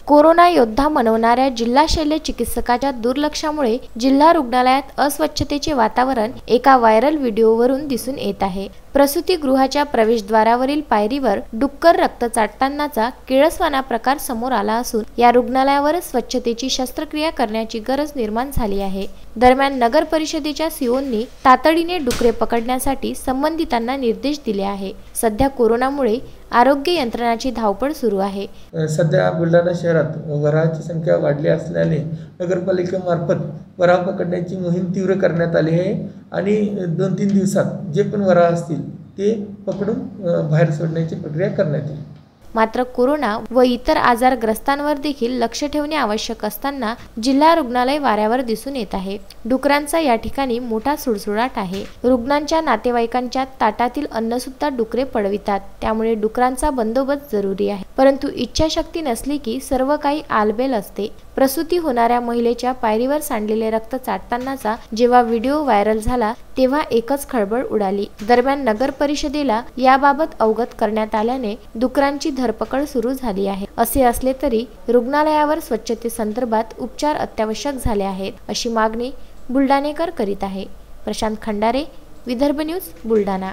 Corona योद्धा मनवणाऱ्या जिल्हा शल्य चिकित्सकाच्या दुर्लक्षामुळे जिल्हा रुग्णालयात अस्वच्छतेचे वातावरण एका व्हायरल व्हिडिओवरून दिसून येत आहे। प्रसूतिगृहाच्या प्रवेशद्वारावरील पायरीवर डुक्कर रक्त चाटतानाचा किळसवाना प्रकार समोर आला असून या रुग्णालयावर स्वच्छतेची शस्त्रक्रिया करण्याची गरज निर्माण झाली आहे। दरम्यान नगर परिषदेच्या सीओंनी तातडीने डुकरे पकडण्यासाठी संबंधितांना निर्देश दिले आहे। सध्या कोरोनामुळे आरोग्य यंत्रणाची धावपळ सुरू आहे। सध्या बुलढाणा शहरात वराहाची संख्या वाढली असल्याने नगरपालिकेमार्फत वराह पकडण्याची मोहीम तीव्र करण्यात आली आहे आणि 2-3 दिवसात जे पण वराह असतील ते पकडून बाहेर सोडण्याची प्रक्रिया करण्यात येईल। मात्र कोरोना व इतर आजारग्रस्तांवर देखील लक्ष ठेवणे आवश्यक असताना जिल्हा रुग्णालय वाऱ्यावर दिसून येत आहे। डुकरांचा या ठिकाणी मोठा सुळसुळाट आहे। रुग्णांच्या नातेवाईकांच्या ताटातील अन्न सुद्धा डुकरे पडवितात, त्यामुळे डुकरांचा बंदोबस्त जरुरी आहे। परंतु इच्छाशक्ती नसली की सर्व काही आलबेल असते। प्रसूती होणाऱ्या महिलेच्या पायरीवर सांडलेले रक्त चाटतानाचा जेव्हा व्हिडिओ व्हायरल झाला तेव्हा एकच खळबळ उडाली। दरम्यान नगर परिषदेला याबाबत अवगत करण्यात आल्याने डुकरांची धरपकड सुरू झाली आहे। असे असले तरी रुग्णालयावर स्वच्छतेसंदर्भात उपचार अत्यावश्यक झाले आहेत, अशी मागणी बुलढाणेकर करीत आहे। प्रशांत खंडारे, विदर्भ न्यूज, बुलढाणा।